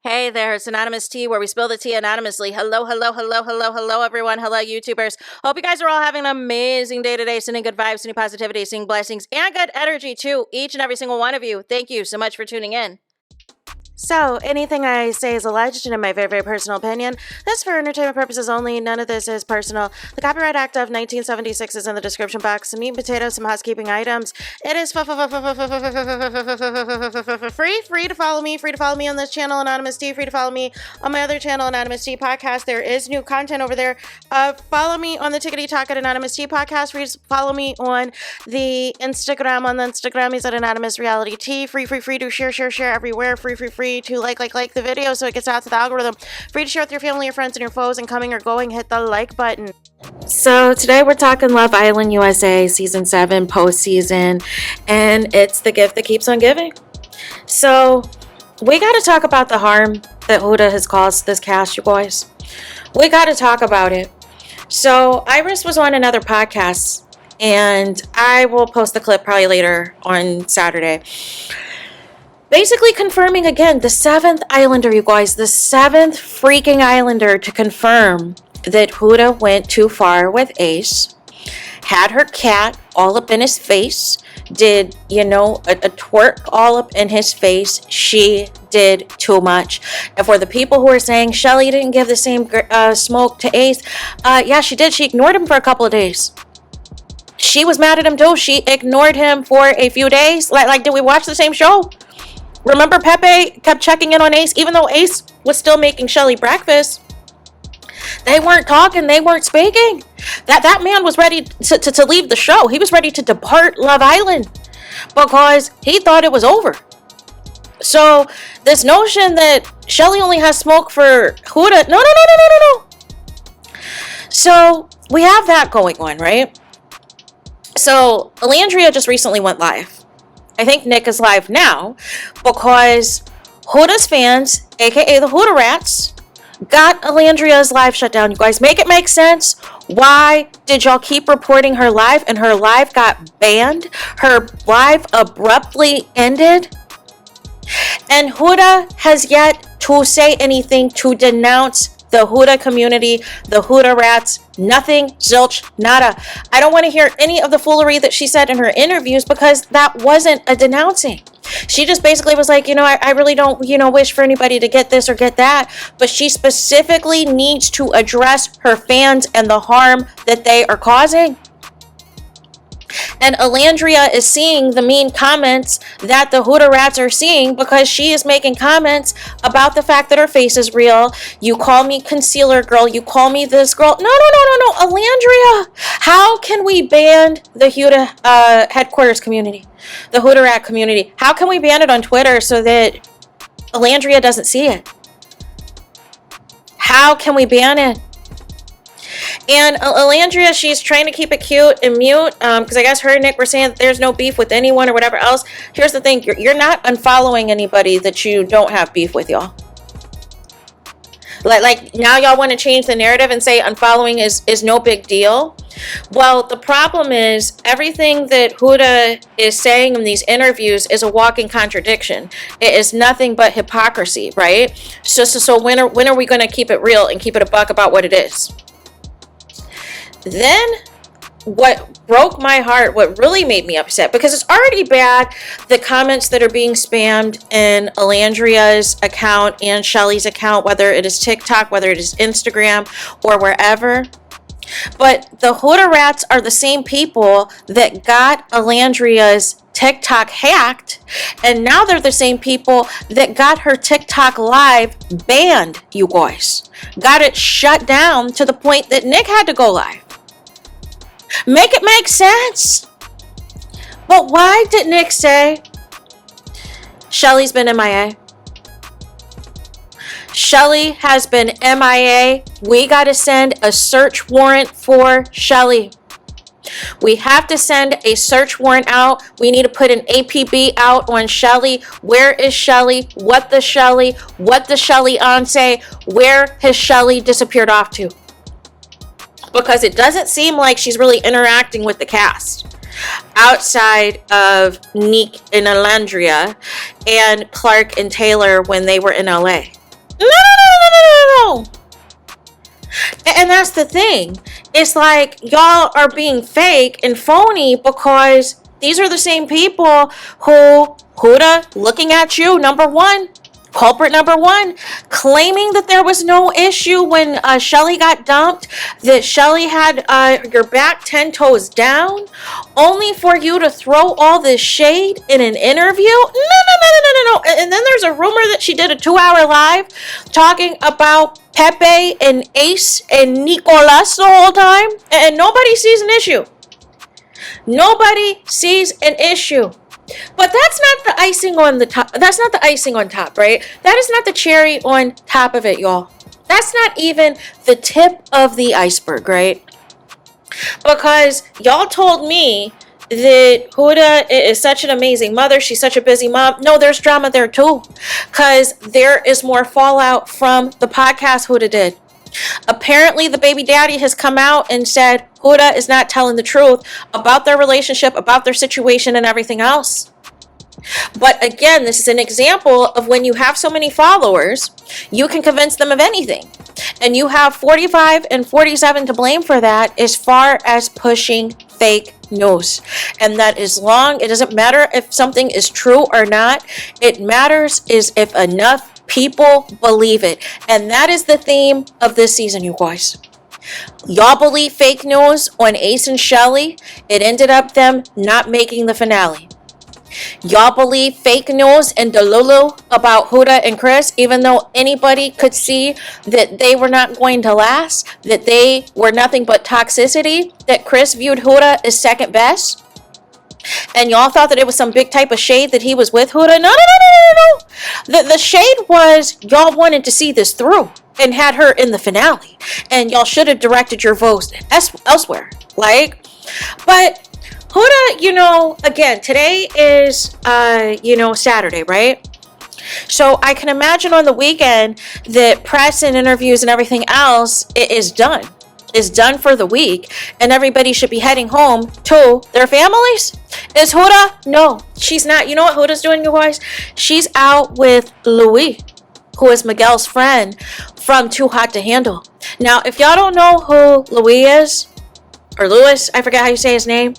Hey there, it's Anonymous Tea, where we spill the tea anonymously. Hello, everyone. Hello, YouTubers. Hope you guys are all having an amazing day today, sending good vibes, sending positivity, sending blessings, and good energy to each and every single one of you. Thank you so much for tuning in. So, anything I say is alleged and in my very, very personal opinion. This is for entertainment purposes only. None of this is personal. The Copyright Act of 1976 is in the description box. Some meat and potatoes, some housekeeping items. It is free to follow me. Free to follow me on this channel, Anonymous Tea. Free to follow me on my other channel, Anonymous Tea Podcast. There is new content over there. Follow me on the Tickety Talk at Anonymous Tea Podcast. Free to follow me on the Instagram. On the Instagram is at Anonymous Reality Tea. Free to share everywhere. Free to like the video so it gets out to the algorithm. Free to share with your family, your friends, and your foes, and coming or going, hit the like button. So today we're talking Love Island USA Season 7 postseason, and it's the gift that keeps on giving. So we got to talk about the harm that Huda has caused this cast, you boys. We got to talk about it. So Iris was on another podcast, and I will post the clip probably later on Saturday. Basically confirming again, the 7th Islander, you guys, the 7th freaking Islander to confirm that Huda went too far with Ace, had her cat all up in his face, did, a twerk all up in his face. She did too much. And for the people who are saying Chelley didn't give the same smoke to Ace, yeah, she did. She ignored him for a couple of days. She was mad at him too. She ignored him for a few days. Like, did we watch the same show? Remember Pepe kept checking in on Ace, even though Ace was still making Chelley breakfast. They weren't talking, they weren't speaking. That man was ready to leave the show. He was ready to depart Love Island because he thought it was over. So this notion that Chelley only has smoke for Huda, no. So we have that going on, right? So Alandria just recently went live. I think Nick is live now because Huda's fans, aka the Huda Rats, got Alandria's live shut down. You guys, make it make sense. Why did y'all keep reporting her live and her live got banned? Her live abruptly ended. And Huda has yet to say anything to denounce the Huda community, the Huda Rats, nothing, zilch, nada. I don't want to hear any of the foolery that she said in her interviews because that wasn't a denouncing. She just basically was like, I really don't, wish for anybody to get this or get that. But she specifically needs to address her fans and the harm that they are causing. And Alandria is seeing the mean comments that the Huda Rats are seeing because she is making comments about the fact that her face is real. You call me concealer girl. You call me this girl. No. Alandria, how can we ban the Huda headquarters community, the Huda Rat community? How can we ban it on Twitter so that Alandria doesn't see it? How can we ban it? And Alandria, she's trying to keep it cute and mute because I guess her and Nick were saying that there's no beef with anyone or whatever else. Here's the thing. You're not unfollowing anybody that you don't have beef with, y'all. Like now y'all want to change the narrative and say unfollowing is no big deal. Well, the problem is everything that Huda is saying in these interviews is a walking contradiction. It is nothing but hypocrisy, right? So when are we going to keep it real and keep it a buck about what it is? Then what broke my heart, what really made me upset, because it's already bad, the comments that are being spammed in Alandria's account and Chelley's account, whether it is TikTok, whether it is Instagram, or wherever. But the Huda Rats are the same people that got Alandria's TikTok hacked, and now they're the same people that got her TikTok live banned, you guys. Got it shut down to the point that Nick had to go live. Make it make sense. But why did Nick say Chelley's been MIA? Chelley has been MIA. We got to send a search warrant for Chelley. We have to send a search warrant out. We need to put an APB out on Chelley. Where is Chelley? What the Chelley? What the Chelley on say? Where has Chelley disappeared off to? Because it doesn't seem like she's really interacting with the cast outside of Nick and Alandria and Clark and Taylor when they were in LA. No, no, no, no, no, no, no. And that's the thing. It's like y'all are being fake and phony because these are the same people who, Huda, looking at you, number one, culprit number one, claiming that there was no issue when Chelley got dumped, that Chelley had your back 10 toes down, only for you to throw all this shade in an interview. No. And then there's a rumor that she did a 2-hour live talking about Pepe and Ace and Nicolas the whole time, and nobody sees an issue. Nobody sees an issue. But that's not the icing on the top. That's not the icing on top, right? That is not the cherry on top of it, y'all. That's not even the tip of the iceberg, right? Because y'all told me that Huda is such an amazing mother. She's such a busy mom. No, there's drama there too. Because there is more fallout from the podcast Huda did. Apparently, the baby daddy has come out and said Huda is not telling the truth about their relationship, about their situation, and everything else. But again, this is an example of when you have so many followers, you can convince them of anything. And you have 45 and 47 to blame for that as far as pushing fake news. And that as long, it doesn't matter if something is true or not, it matters is if enough people believe it. And that is the theme of this season, you guys. Y'all believe fake news on Ace and Chelley. It ended up them not making the finale. Y'all believe fake news and Delulu about Huda and Chris, even though anybody could see that they were not going to last, that they were nothing but toxicity, that Chris viewed Huda as second best. And y'all thought that it was some big type of shade that he was with Huda. No. The shade was y'all wanted to see this through and had her in the finale. And y'all should have directed your votes elsewhere. But Huda, again, today is, Saturday, right? So I can imagine on the weekend that press and interviews and everything else is done. Is done for the week, and everybody should be heading home to their families. Is Huda? No, she's not. You know what Huda's doing, you guys? She's out with Louis, who is Miguel's friend from Too Hot to Handle. Now, if y'all don't know who Louis is, or Louis, I forget how you say his name,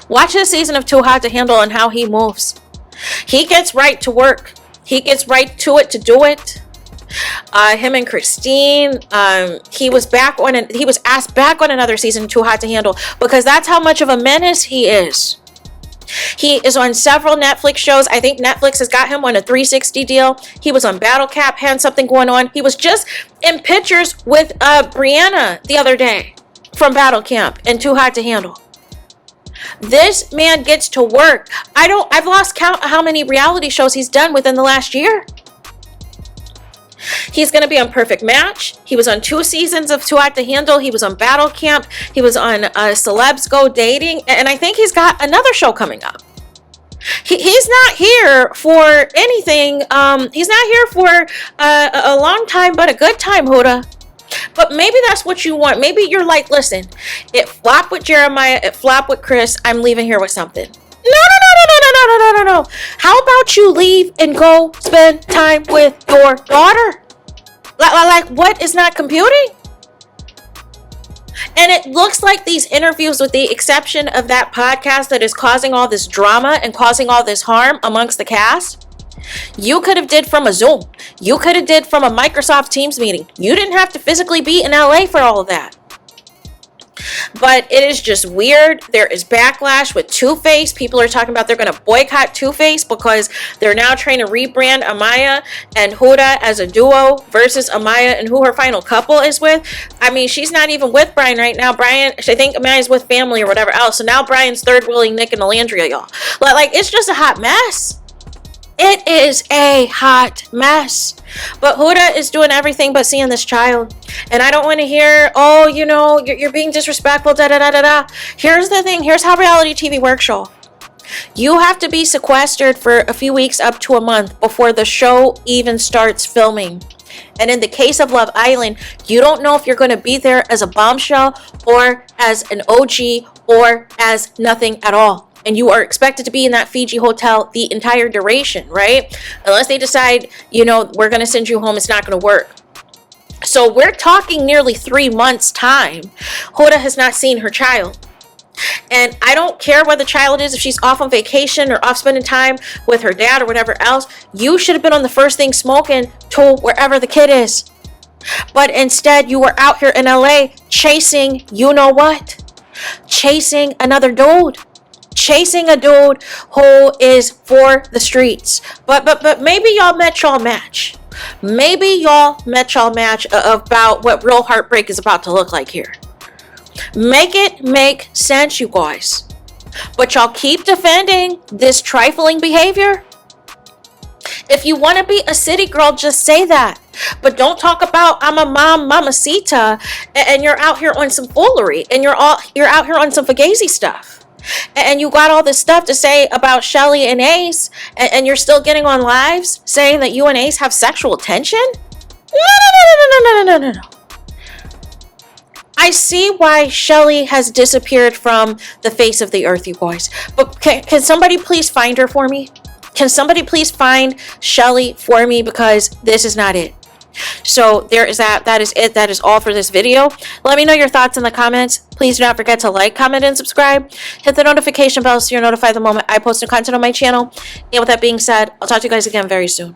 watch this season of Too Hot to Handle and how he moves. He gets right to work. He gets right to it to do it. Him and Christine, he was asked back on another season Too Hot to Handle because that's how much of a menace he is. He is on several Netflix shows. I think Netflix has got him on a 360 deal. He was on Battle Cap, had something going on. He was just in pictures with Brianna the other day from Battle Camp and Too Hot to Handle. This man gets to work. I've lost count of how many reality shows he's done within the last year. He's going to be on Perfect Match. He was on 2 seasons of Too Hot to Handle. He was on Battle Camp. He was on Celebs Go Dating. And I think he's got another show coming up. He's not here for anything. He's not here for a long time, but a good time, Huda. But maybe that's what you want. Maybe you're like, listen, it flopped with Jeremiah. It flopped with Chris. I'm leaving here with something. No. How about you leave and go spend time with your daughter? Like what is not computing? And it looks like these interviews, with the exception of that podcast that is causing all this drama and causing all this harm amongst the cast, you could have did from a Zoom. You could have did from a Microsoft Teams meeting. You didn't have to physically be in LA for all of that. But it is just weird. There is backlash with Two-Face. People are talking about they're going to boycott Two-Face because they're now trying to rebrand Amaya and Huda as a duo versus Amaya and who her final couple is with. I mean, she's not even with Brian right now. I think Amaya's with family or whatever else. So now Brian's third wheeling Nick and Alandria, y'all. Like, it's just a hot mess. It is a hot mess. But Huda is doing everything but seeing this child. And I don't want to hear, you're being disrespectful, da-da-da-da-da. Here's the thing. Here's how reality TV works, y'all. You have to be sequestered for a few weeks up to a month before the show even starts filming. And in the case of Love Island, you don't know if you're going to be there as a bombshell or as an OG or as nothing at all. And you are expected to be in that Fiji hotel the entire duration, right? Unless they decide, you know, we're going to send you home, it's not going to work. So we're talking nearly 3 months time. Huda has not seen her child. And I don't care where the child is, if she's off on vacation or off spending time with her dad or whatever else. You should have been on the first thing smoking to wherever the kid is. But instead, you were out here in LA chasing, you know what? Chasing another dude. Chasing a dude who is for the streets. But maybe y'all met y'all match. Maybe y'all met y'all match about what real heartbreak is about to look like here. Make it make sense, you guys. But y'all keep defending this trifling behavior. If you want to be a city girl, just say that. But don't talk about I'm a mamacita and you're out here on some foolery and you're out here on some fugazi stuff. And you got all this stuff to say about Chelley and Ace, and you're still getting on lives saying that you and Ace have sexual tension? No. I see why Chelley has disappeared from the face of the earth, you guys. But can somebody please find her for me? Can somebody please find Chelley for me? Because this is not it. So there is that. That is it. That is all for this video. Let me know your thoughts in the comments. Please do not forget to like, comment, and subscribe. Hit the notification bell so you're notified the moment I post new content on my channel. And with that being said, I'll talk to you guys again very soon.